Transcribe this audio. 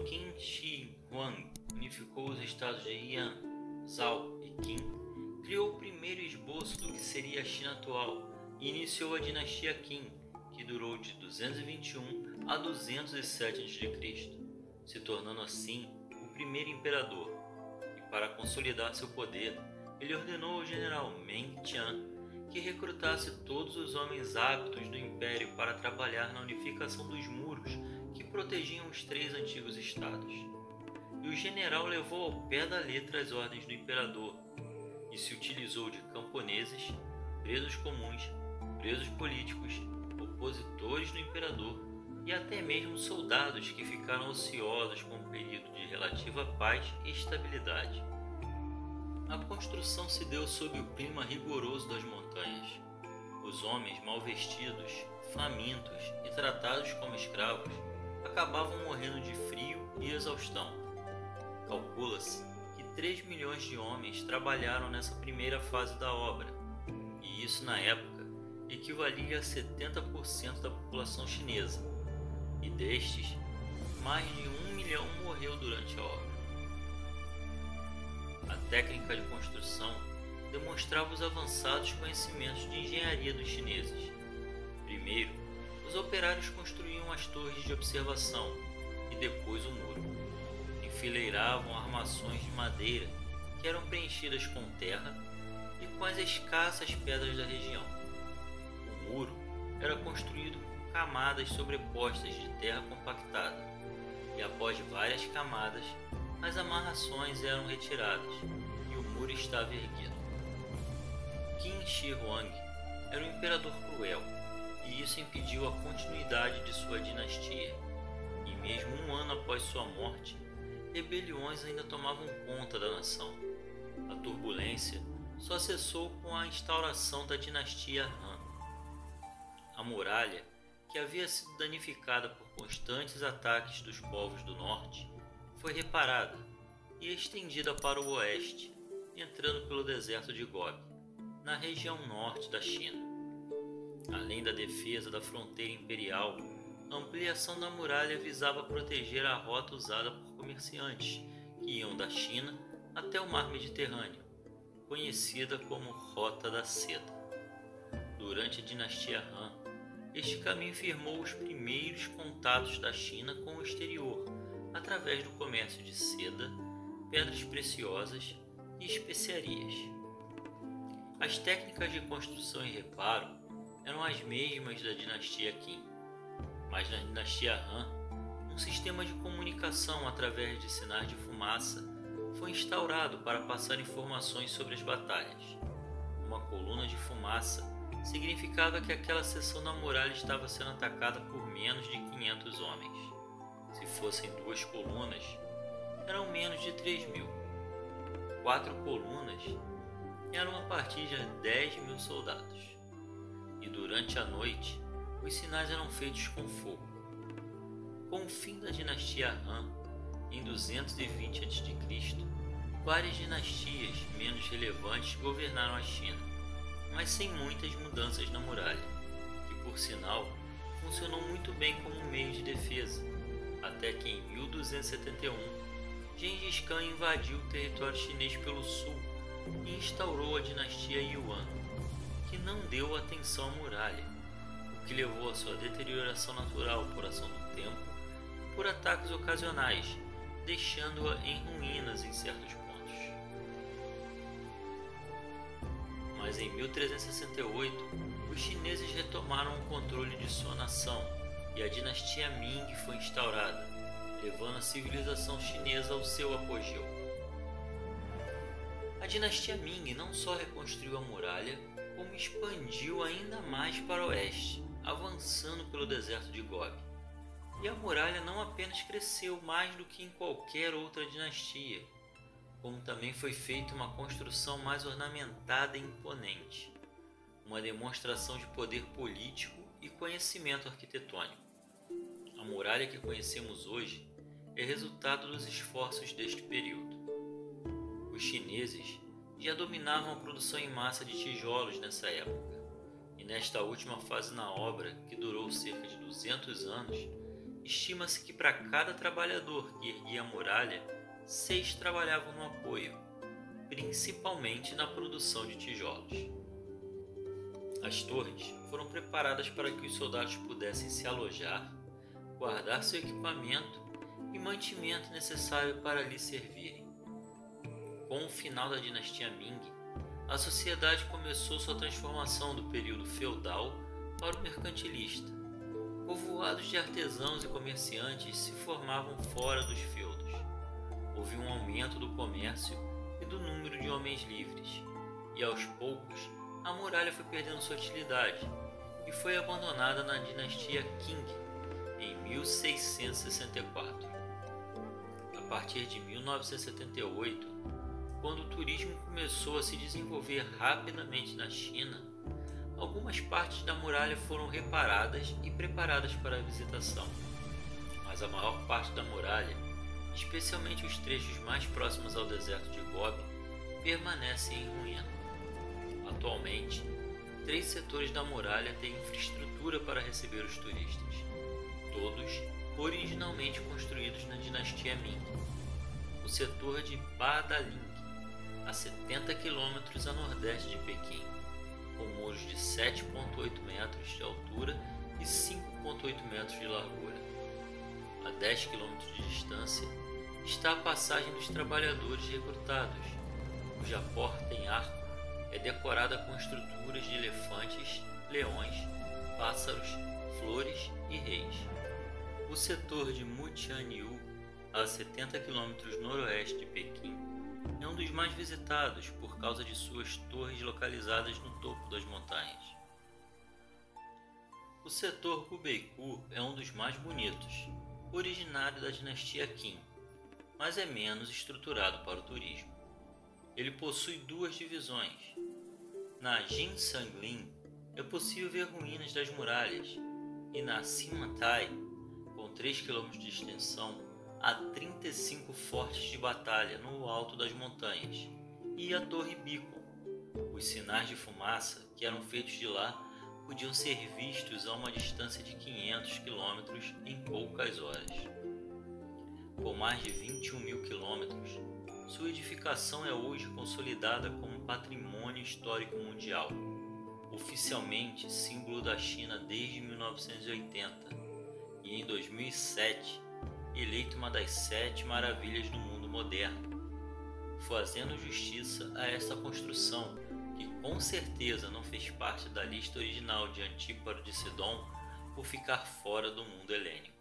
Qin Shi Huang unificou os estados de Yan, Zhao e Qin, criou o primeiro esboço do que seria a China atual e iniciou a dinastia Qin, que durou de 221 a 207 a.C., se tornando assim o primeiro imperador. E para consolidar seu poder, ele ordenou ao general Meng Tian que recrutasse todos os homens aptos do império para trabalhar na unificação dos muros que protegiam os três antigos estados. E o general levou ao pé da letra as ordens do imperador e se utilizou de camponeses, presos comuns, presos políticos, opositores do imperador e até mesmo soldados que ficaram ociosos com um período de relativa paz e estabilidade. A construção se deu sob o clima rigoroso das montanhas. Os homens mal vestidos, famintos e tratados como escravos acabavam morrendo de frio e exaustão. Calcula-se que 3 milhões de homens trabalharam nessa primeira fase da obra, e isso na época equivalia a 70% da população chinesa, e destes, mais de 1 milhão morreu durante a obra. A técnica de construção demonstrava os avançados conhecimentos de engenharia dos chineses. Primeiro, os operários construíam as torres de observação e depois o muro. Enfileiravam armações de madeira que eram preenchidas com terra e com as escassas pedras da região. O muro era construído com camadas sobrepostas de terra compactada e após várias camadas as amarrações eram retiradas e o muro estava erguido. Qin Shi Huang era um imperador cruel e isso impediu a continuidade de sua dinastia. E mesmo um ano após sua morte, rebeliões ainda tomavam conta da nação. A turbulência só cessou com a instauração da dinastia Han. A muralha, que havia sido danificada por constantes ataques dos povos do norte, foi reparada e estendida para o oeste, entrando pelo deserto de Gobi, na região norte da China. Além da defesa da fronteira imperial, a ampliação da muralha visava proteger a rota usada por comerciantes que iam da China até o mar Mediterrâneo, conhecida como Rota da Seda. Durante a dinastia Han, este caminho firmou os primeiros contatos da China com o exterior, através do comércio de seda, pedras preciosas e especiarias. As técnicas de construção e reparo eram as mesmas da dinastia Qin, mas na dinastia Han, um sistema de comunicação através de sinais de fumaça foi instaurado para passar informações sobre as batalhas. Uma coluna de fumaça significava que aquela seção da muralha estava sendo atacada por menos de 500 homens. Se fossem 2 colunas, eram menos de 3.000. 4 colunas eram a partir de 10.000 soldados. E durante a noite, os sinais eram feitos com fogo. Com o fim da dinastia Han, em 220 a.C., várias dinastias menos relevantes governaram a China, mas sem muitas mudanças na muralha, que por sinal funcionou muito bem como um meio de defesa, até que em 1271, Gengis Khan invadiu o território chinês pelo sul e instaurou a dinastia Yuan, que não deu atenção à muralha, o que levou à sua deterioração natural por ação do tempo e por ataques ocasionais, deixando-a em ruínas em certos pontos. Mas em 1368, os chineses retomaram o controle de sua nação e a dinastia Ming foi instaurada, levando a civilização chinesa ao seu apogeu. A dinastia Ming não só reconstruiu a muralha, como expandiu ainda mais para o oeste, avançando pelo deserto de Gobi. E a muralha não apenas cresceu mais do que em qualquer outra dinastia, como também foi feita uma construção mais ornamentada e imponente, uma demonstração de poder político e conhecimento arquitetônico. A muralha que conhecemos hoje é resultado dos esforços deste período. Os chineses já dominavam a produção em massa de tijolos nessa época, e nesta última fase na obra, que durou cerca de 200 anos, Estima-se que para cada trabalhador que erguia a muralha, 6 trabalhavam no apoio, principalmente na produção de tijolos. As torres foram preparadas para que os soldados pudessem se alojar, guardar seu equipamento e mantimento necessário para lhe servirem. Com o final da dinastia Ming, a sociedade começou sua transformação do período feudal para o mercantilista. Povoados de artesãos e comerciantes se formavam fora dos feudos. Houve um aumento do comércio e do número de homens livres, e aos poucos a muralha foi perdendo sua utilidade e foi abandonada na dinastia Qing em 1664. A partir de 1978, quando o turismo começou a se desenvolver rapidamente na China, algumas partes da muralha foram reparadas e preparadas para a visitação, mas a maior parte da muralha, especialmente os trechos mais próximos ao deserto de Gobi, permanecem em ruína. Atualmente, 3 setores da muralha têm infraestrutura para receber os turistas, todos originalmente construídos na dinastia Ming. O setor de Badaling, a 70 km a nordeste de Pequim, com muros de 7,8 metros de altura e 5,8 metros de largura. A 10 km de distância está a passagem dos trabalhadores recrutados, cuja porta em arco é decorada com estruturas de elefantes, leões, pássaros, flores e reis. O setor de Mutianyu, a 70 km noroeste de Pequim, é um dos mais visitados por causa de suas torres localizadas no topo das montanhas. O setor Gubeiku é um dos mais bonitos, originário da dinastia Qin, mas é menos estruturado para o turismo. Ele possui 2 divisões. Na Jinsanglin é possível ver ruínas das muralhas, e na Simantai, com 3 km de extensão, há 35 fortes de batalha no alto das montanhas, e a Torre Beacon. Os sinais de fumaça que eram feitos de lá podiam ser vistos a uma distância de 500 km em poucas horas. Com mais de 21 mil quilômetros, sua edificação é hoje consolidada como patrimônio histórico mundial, oficialmente símbolo da China desde 1980, e em 2007 eleito uma das 7 maravilhas do mundo moderno, fazendo justiça a essa construção que com certeza não fez parte da lista original de Antíparo de Sidon por ficar fora do mundo helênico.